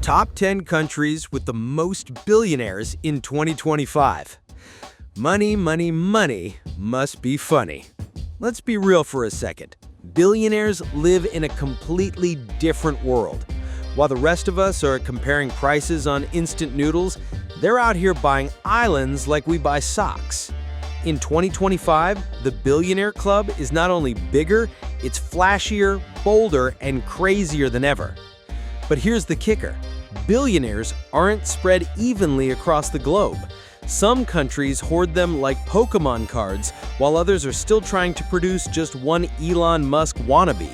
Top 10 countries with the most billionaires in 2025. Money, money, money must be funny. Let's be real for a second. Billionaires live in a completely different world. While the rest of us are comparing prices on instant noodles, they're out here buying islands like we buy socks. In 2025, the Billionaire Club is not only bigger, it's flashier, bolder, and crazier than ever. But here's the kicker. Billionaires aren't spread evenly across the globe. Some countries hoard them like Pokemon cards, while others are still trying to produce just one Elon Musk wannabe.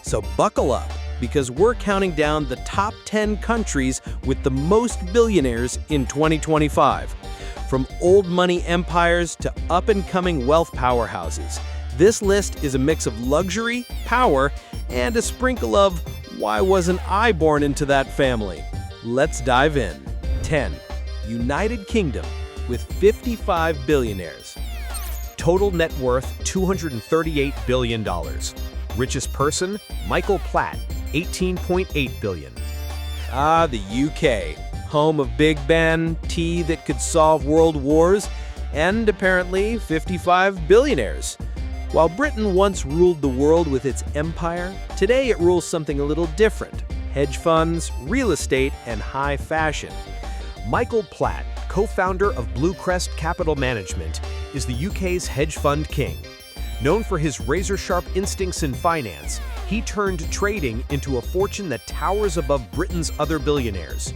So buckle up, because we're counting down the top 10 countries with the most billionaires in 2025. From old money empires to up-and-coming wealth powerhouses, this list is a mix of luxury, power, and a sprinkle of why wasn't I born into that family? Let's dive in. 10. United Kingdom with 55 billionaires. Total net worth $238 billion. Richest person, Michael Platt, $18.8 billion. The UK, home of Big Ben, tea that could solve world wars, and apparently 55 billionaires. While Britain once ruled the world with its empire, today it rules something a little different: hedge funds, real estate, and high fashion. Michael Platt, co-founder of Bluecrest Capital Management, is the UK's hedge fund king. Known for his razor-sharp instincts in finance, he turned trading into a fortune that towers above Britain's other billionaires.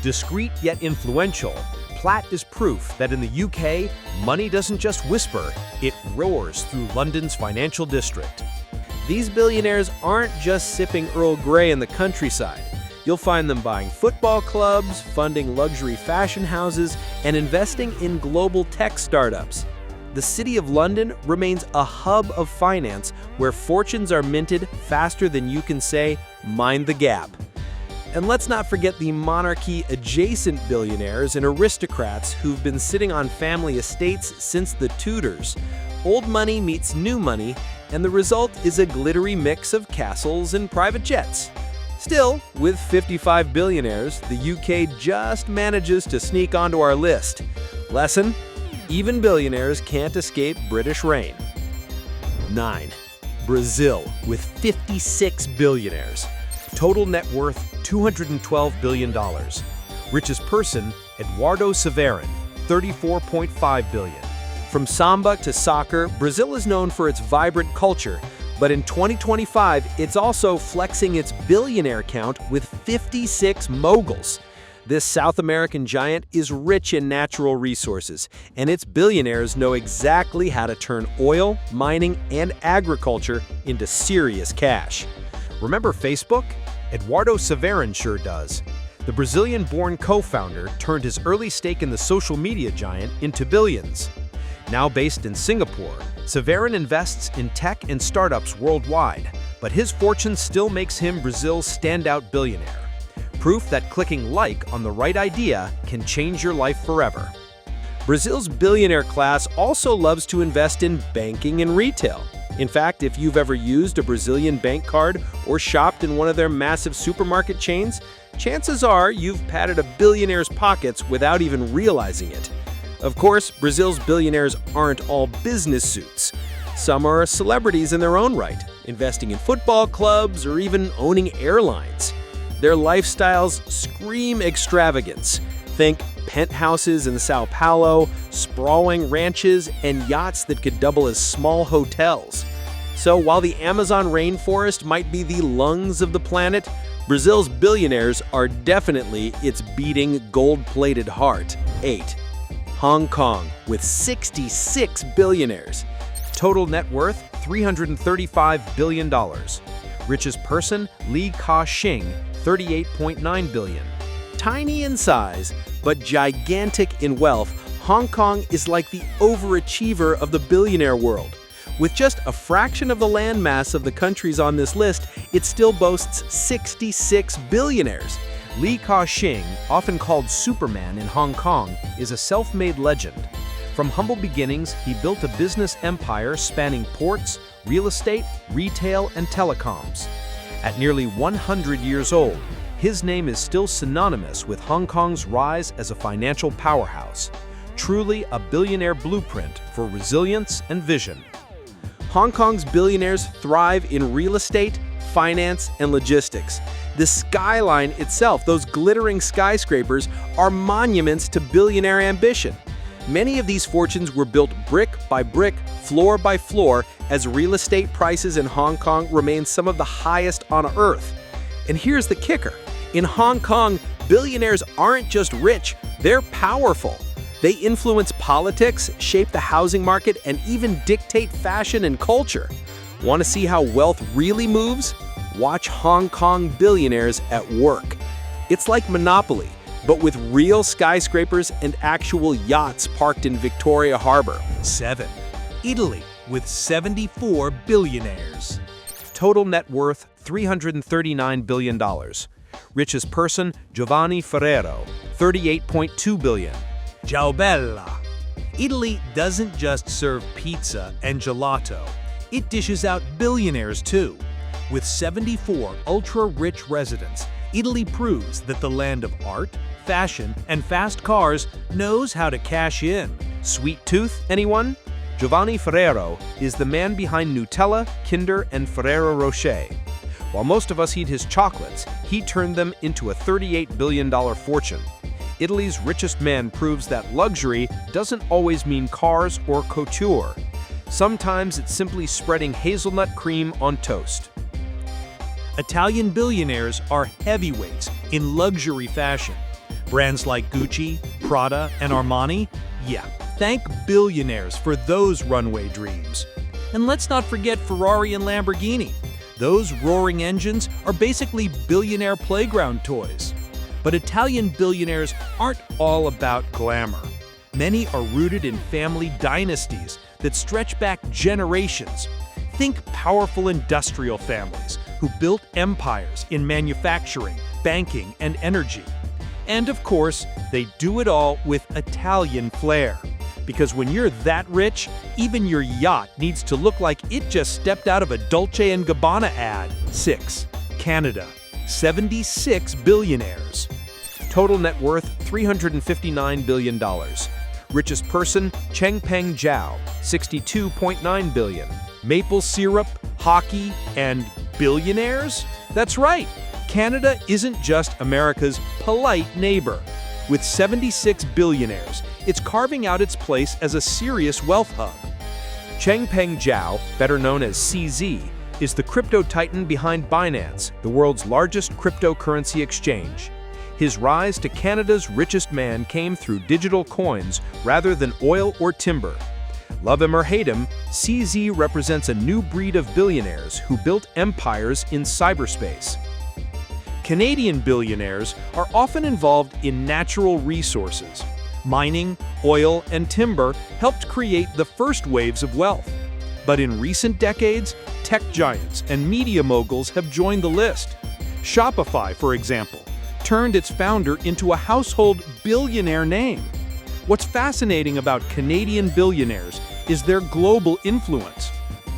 Discreet yet influential, Platt is proof that in the UK, money doesn't just whisper, it roars through London's financial district. These billionaires aren't just sipping Earl Grey in the countryside. You'll find them buying football clubs, funding luxury fashion houses, and investing in global tech startups. The City of London remains a hub of finance where fortunes are minted faster than you can say, "Mind the gap." And let's not forget the monarchy-adjacent billionaires and aristocrats who've been sitting on family estates since the Tudors. Old money meets new money, and the result is a glittery mix of castles and private jets. Still, with 55 billionaires, the UK just manages to sneak onto our list. Lesson: even billionaires can't escape British reign. 9. Brazil with 56 billionaires. Total net worth $212 billion. Richest person, Eduardo Severin, $34.5 billion. From samba to soccer, Brazil is known for its vibrant culture, but in 2025, it's also flexing its billionaire count with 56 moguls. This South American giant is rich in natural resources, and its billionaires know exactly how to turn oil, mining, and agriculture into serious cash. Remember Facebook? Eduardo Severin sure does. The Brazilian-born co-founder turned his early stake in the social media giant into billions. Now based in Singapore, Severin invests in tech and startups worldwide, but his fortune still makes him Brazil's standout billionaire. Proof that clicking like on the right idea can change your life forever. Brazil's billionaire class also loves to invest in banking and retail. In fact, if you've ever used a Brazilian bank card or shopped in one of their massive supermarket chains, chances are you've patted a billionaire's pockets without even realizing it. Of course, Brazil's billionaires aren't all business suits. Some are celebrities in their own right, investing in football clubs or even owning airlines. Their lifestyles scream extravagance. Think penthouses in Sao Paulo, sprawling ranches, and yachts that could double as small hotels. So while the Amazon rainforest might be the lungs of the planet, Brazil's billionaires are definitely its beating gold-plated heart. 8. Hong Kong with 66 billionaires. Total net worth $335 billion. Richest person, Li Ka-shing, $38.9 billion. Tiny in size, but gigantic in wealth, Hong Kong is like the overachiever of the billionaire world. With just a fraction of the landmass of the countries on this list, it still boasts 66 billionaires. Li Ka-shing, often called Superman in Hong Kong, is a self-made legend. From humble beginnings, he built a business empire spanning ports, real estate, retail, and telecoms. At nearly 100 years old, his name is still synonymous with Hong Kong's rise as a financial powerhouse. Truly a billionaire blueprint for resilience and vision. Hong Kong's billionaires thrive in real estate, finance, and logistics. The skyline itself, those glittering skyscrapers, are monuments to billionaire ambition. Many of these fortunes were built brick by brick, floor by floor, as real estate prices in Hong Kong remain some of the highest on Earth. And here's the kicker. In Hong Kong, billionaires aren't just rich, they're powerful. They influence politics, shape the housing market, and even dictate fashion and culture. Want to see how wealth really moves? Watch Hong Kong billionaires at work. It's like Monopoly, but with real skyscrapers and actual yachts parked in Victoria Harbor. 7. Italy, with 74 billionaires. Total net worth $339 billion. Richest person, Giovanni Ferrero, $38.2 billion. Ciao bella! Italy doesn't just serve pizza and gelato. It dishes out billionaires too. With 74 ultra-rich residents, Italy proves that the land of art, fashion, and fast cars knows how to cash in. Sweet tooth, anyone? Giovanni Ferrero is the man behind Nutella, Kinder, and Ferrero Rocher. While most of us eat his chocolates, he turned them into a $38 billion fortune. Italy's richest man proves that luxury doesn't always mean cars or couture. Sometimes it's simply spreading hazelnut cream on toast. Italian billionaires are heavyweights in luxury fashion. Brands like Gucci, Prada, and Armani? Yeah, thank billionaires for those runway dreams. And let's not forget Ferrari and Lamborghini. Those roaring engines are basically billionaire playground toys. But Italian billionaires aren't all about glamour. Many are rooted in family dynasties that stretch back generations. Think powerful industrial families who built empires in manufacturing, banking, and energy. And of course, they do it all with Italian flair. Because when you're that rich, even your yacht needs to look like it just stepped out of a Dolce & Gabbana ad. 6. Canada, 76 billionaires. Total net worth $359 billion. Richest person, Changpeng Zhao, $62.9 billion. Maple syrup, hockey, and billionaires? That's right. Canada isn't just America's polite neighbor. With 76 billionaires, it's carving out its place as a serious wealth hub. Changpeng Zhao, better known as CZ, is the crypto titan behind Binance, the world's largest cryptocurrency exchange. His rise to Canada's richest man came through digital coins rather than oil or timber. Love him or hate him, CZ represents a new breed of billionaires who built empires in cyberspace. Canadian billionaires are often involved in natural resources. Mining, oil, and timber helped create the first waves of wealth. But in recent decades, tech giants and media moguls have joined the list. Shopify, for example, turned its founder into a household billionaire name. What's fascinating about Canadian billionaires is their global influence.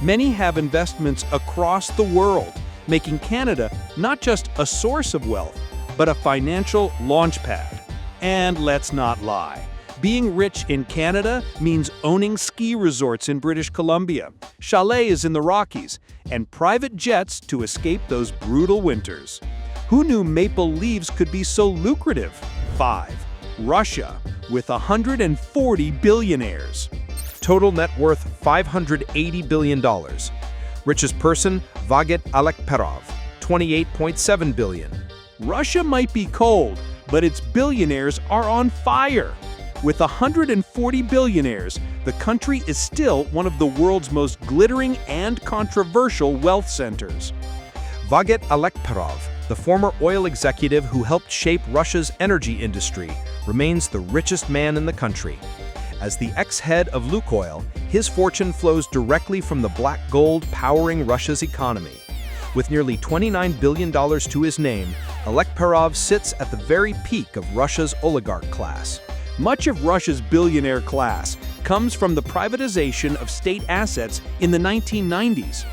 Many have investments across the world, making Canada not just a source of wealth, but a financial launchpad. And let's not lie. Being rich in Canada means owning ski resorts in British Columbia, chalets in the Rockies, and private jets to escape those brutal winters. Who knew maple leaves could be so lucrative? 5. Russia, with 140 billionaires. Total net worth $580 billion. Richest person, Vaget Alekperov, $28.7 billion. Russia might be cold, but its billionaires are on fire. With 140 billionaires, the country is still one of the world's most glittering and controversial wealth centers. Vaget Alekperov, the former oil executive who helped shape Russia's energy industry, remains the richest man in the country. As the ex-head of Lukoil, his fortune flows directly from the black gold powering Russia's economy. With nearly $29 billion to his name, Alekperov sits at the very peak of Russia's oligarch class. Much of Russia's billionaire class comes from the privatization of state assets in the 1990s.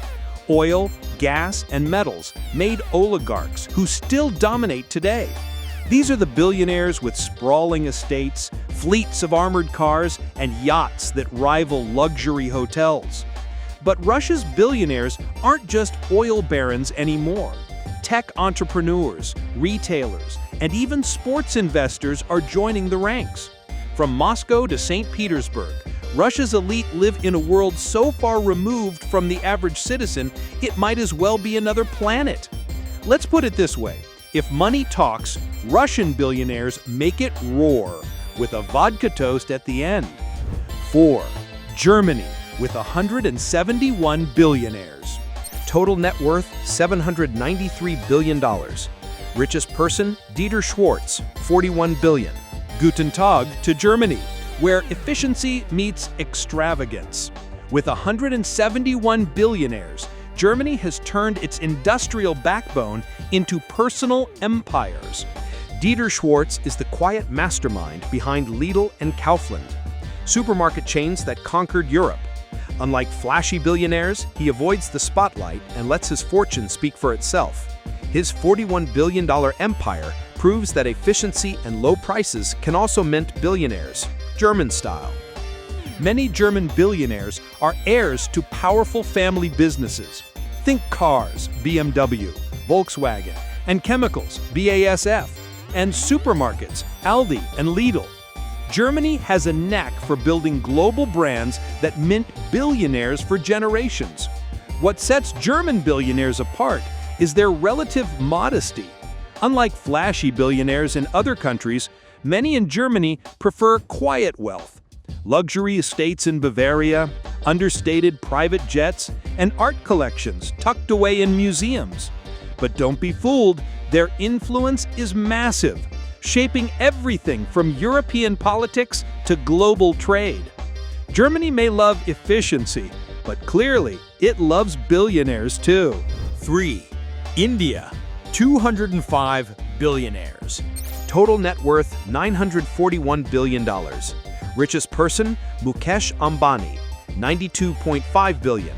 Oil, gas, and metals made oligarchs who still dominate today. These are the billionaires with sprawling estates, fleets of armored cars, and yachts that rival luxury hotels. But Russia's billionaires aren't just oil barons anymore. Tech entrepreneurs, retailers, and even sports investors are joining the ranks. From Moscow to St. Petersburg, Russia's elite live in a world so far removed from the average citizen, it might as well be another planet. Let's put it this way. If money talks, Russian billionaires make it roar, with a vodka toast at the end. 4. Germany, with 171 billionaires. Total net worth $793 billion. Richest person Dieter Schwartz, $41 billion. Guten Tag to Germany, where efficiency meets extravagance. With 171 billionaires, Germany has turned its industrial backbone into personal empires. Dieter Schwartz is the quiet mastermind behind Lidl and Kaufland, supermarket chains that conquered Europe. Unlike flashy billionaires, he avoids the spotlight and lets his fortune speak for itself. His $41 billion empire proves that efficiency and low prices can also mint billionaires, German style. Many German billionaires are heirs to powerful family businesses. Think cars, BMW, Volkswagen, and chemicals, BASF, and supermarkets, Aldi and Lidl. Germany has a knack for building global brands that mint billionaires for generations. What sets German billionaires apart is their relative modesty. Unlike flashy billionaires in other countries, many in Germany prefer quiet wealth. Luxury estates in Bavaria, understated private jets, and art collections tucked away in museums. But don't be fooled, their influence is massive, shaping everything from European politics to global trade. Germany may love efficiency, but clearly it loves billionaires too. 3. India, 205 billionaires. Total net worth $941 billion. Richest person Mukesh Ambani, $92.5 billion.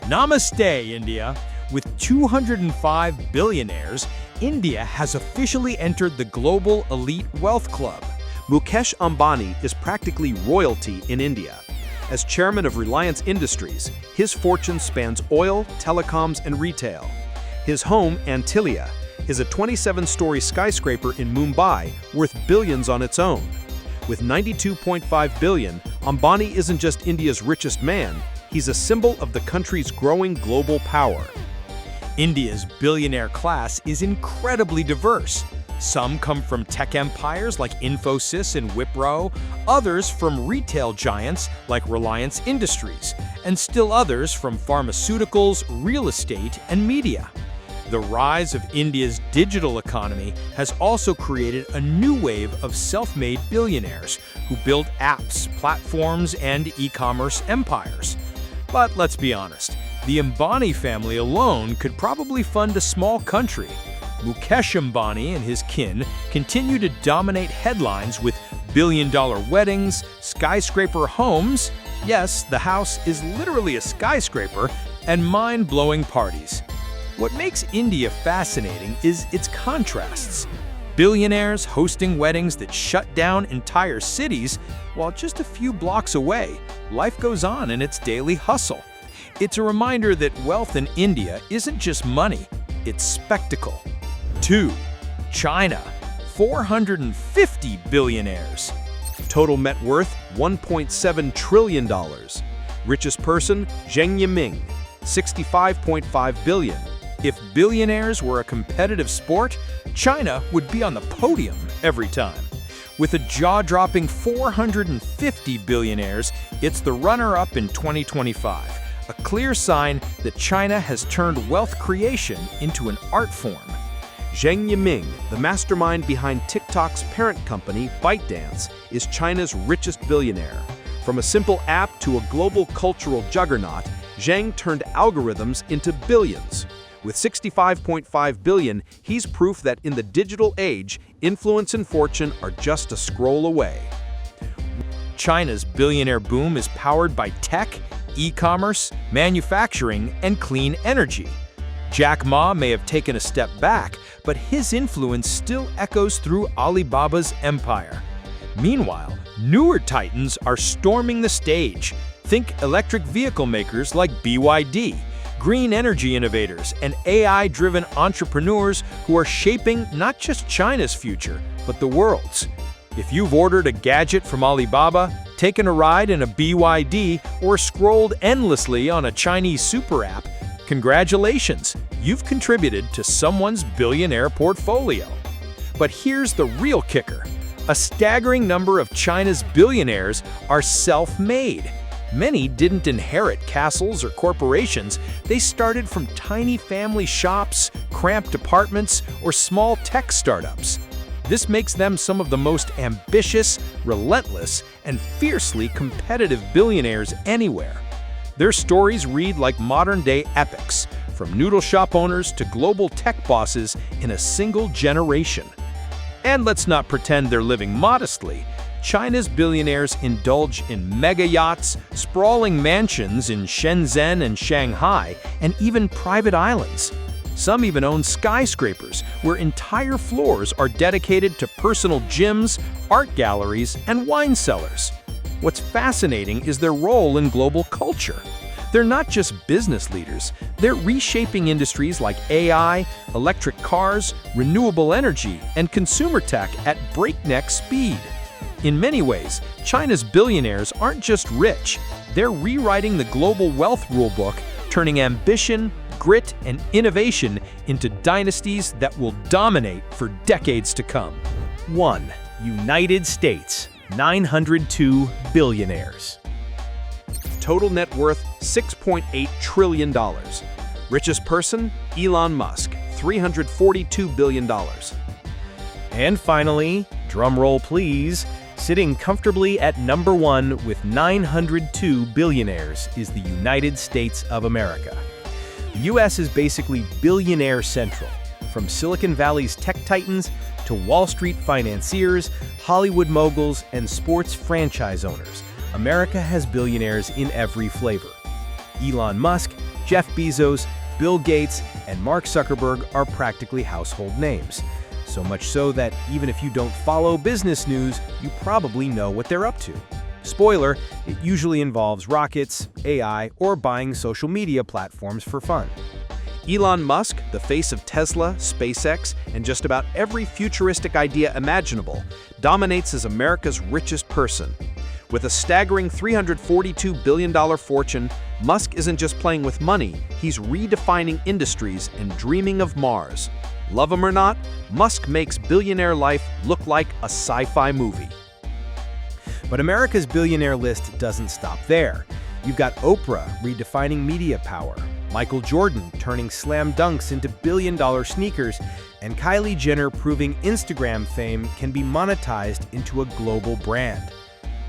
Namaste, India. With 205 billionaires, India has officially entered the global elite wealth club. Mukesh Ambani is practically royalty in India. As chairman of Reliance Industries, his fortune spans oil, telecoms, and retail. His home, Antilia, is a 27-story skyscraper in Mumbai worth billions on its own. With $92.5 billion, Ambani isn't just India's richest man, he's a symbol of the country's growing global power. India's billionaire class is incredibly diverse. Some come from tech empires like Infosys and Wipro, others from retail giants like Reliance Industries, and still others from pharmaceuticals, real estate, and media. The rise of India's digital economy has also created a new wave of self-made billionaires who build apps, platforms, and e-commerce empires. But let's be honest, the Ambani family alone could probably fund a small country. Mukesh Ambani and his kin continue to dominate headlines with billion-dollar weddings, skyscraper homes, yes, the house is literally a skyscraper, and mind-blowing parties. What makes India fascinating is its contrasts. Billionaires hosting weddings that shut down entire cities, while just a few blocks away, life goes on in its daily hustle. It's a reminder that wealth in India isn't just money, it's spectacle. 2. China, 450 billionaires. Total net worth $1.7 trillion. Richest person Zheng Yiming, $65.5 billion. If billionaires were a competitive sport, China would be on the podium every time. With a jaw-dropping 450 billionaires, it's the runner-up in 2025, a clear sign that China has turned wealth creation into an art form. Zheng Yiming, the mastermind behind TikTok's parent company, ByteDance, is China's richest billionaire. From a simple app to a global cultural juggernaut, Zheng turned algorithms into billions. With $65.5 billion, he's proof that in the digital age, influence and fortune are just a scroll away. China's billionaire boom is powered by tech, e-commerce, manufacturing, and clean energy. Jack Ma may have taken a step back, but his influence still echoes through Alibaba's empire. Meanwhile, newer titans are storming the stage. Think electric vehicle makers like BYD, green energy innovators, and AI-driven entrepreneurs who are shaping not just China's future, but the world's. If you've ordered a gadget from Alibaba, taken a ride in a BYD, or scrolled endlessly on a Chinese super app, congratulations, you've contributed to someone's billionaire portfolio. But here's the real kicker. A staggering number of China's billionaires are self-made. Many didn't inherit castles or corporations. They started from tiny family shops, cramped apartments, or small tech startups. This makes them some of the most ambitious, relentless, and fiercely competitive billionaires anywhere. Their stories read like modern-day epics, from noodle shop owners to global tech bosses in a single generation. And let's not pretend they're living modestly. China's billionaires indulge in mega yachts, sprawling mansions in Shenzhen and Shanghai, and even private islands. Some even own skyscrapers, where entire floors are dedicated to personal gyms, art galleries, and wine cellars. What's fascinating is their role in global culture. They're not just business leaders, they're reshaping industries like AI, electric cars, renewable energy, and consumer tech at breakneck speed. In many ways, China's billionaires aren't just rich, they're rewriting the global wealth rulebook, turning ambition, grit, and innovation into dynasties that will dominate for decades to come. 1. United States, 902 billionaires. Total net worth $6.8 trillion. Richest person, Elon Musk, $342 billion. And finally, drumroll please, sitting comfortably at number 1 with 902 billionaires is the United States of America. The U.S. is basically billionaire central, from Silicon Valley's tech titans to Wall Street financiers, Hollywood moguls, and sports franchise owners. America has billionaires in every flavor. Elon Musk, Jeff Bezos, Bill Gates, and Mark Zuckerberg are practically household names. So much so that even if you don't follow business news, you probably know what they're up to. Spoiler, it usually involves rockets, AI, or buying social media platforms for fun. Elon Musk, the face of Tesla, SpaceX, and just about every futuristic idea imaginable, dominates as America's richest person. With a staggering $342 billion fortune, Musk isn't just playing with money, he's redefining industries and dreaming of Mars. Love him or not, Musk makes billionaire life look like a sci-fi movie. But America's billionaire list doesn't stop there. You've got Oprah redefining media power, Michael Jordan turning slam dunks into billion-dollar sneakers, and Kylie Jenner proving Instagram fame can be monetized into a global brand.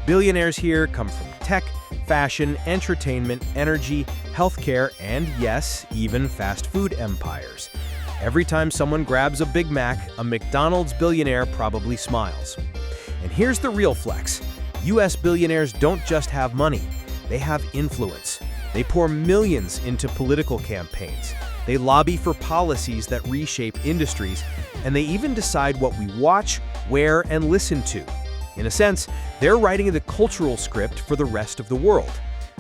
Billionaires here come from tech, fashion, entertainment, energy, healthcare, and yes, even fast food empires. Every time someone grabs a Big Mac, a McDonald's billionaire probably smiles. And here's the real flex. U.S. billionaires don't just have money, they have influence. They pour millions into political campaigns. They lobby for policies that reshape industries, and they even decide what we watch, wear, and listen to. In a sense, they're writing the cultural script for the rest of the world.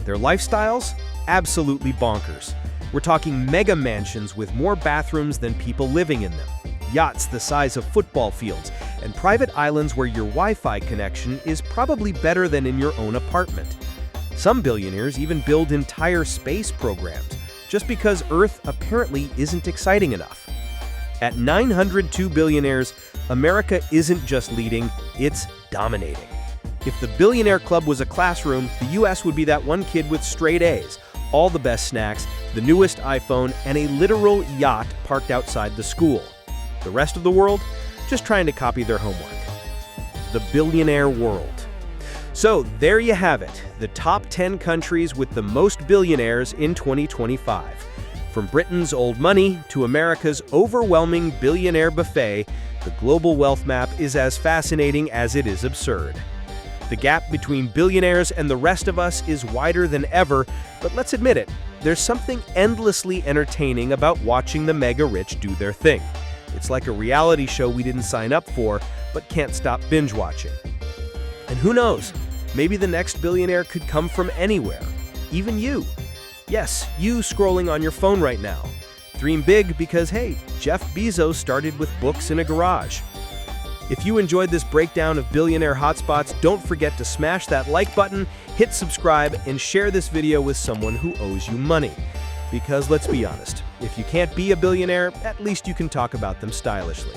Their lifestyles? Absolutely bonkers. We're talking mega mansions with more bathrooms than people living in them, yachts the size of football fields, and private islands where your Wi-Fi connection is probably better than in your own apartment. Some billionaires even build entire space programs, just because Earth apparently isn't exciting enough. At 902 billionaires, America isn't just leading, it's dominating. If the Billionaire Club was a classroom, the US would be that one kid with straight A's, all the best snacks, the newest iPhone, and a literal yacht parked outside the school. The rest of the world? Just trying to copy their homework. The billionaire world. So there you have it, the top 10 countries with the most billionaires in 2025. From Britain's old money to America's overwhelming billionaire buffet, the global wealth map is as fascinating as it is absurd. The gap between billionaires and the rest of us is wider than ever, but let's admit it, there's something endlessly entertaining about watching the mega-rich do their thing. It's like a reality show we didn't sign up for, but can't stop binge-watching. And who knows, maybe the next billionaire could come from anywhere, even you. Yes, you scrolling on your phone right now. Dream big because, hey, Jeff Bezos started with books in a garage. If you enjoyed this breakdown of billionaire hotspots, don't forget to smash that like button, hit subscribe, and share this video with someone who owes you money. Because let's be honest, if you can't be a billionaire, at least you can talk about them stylishly.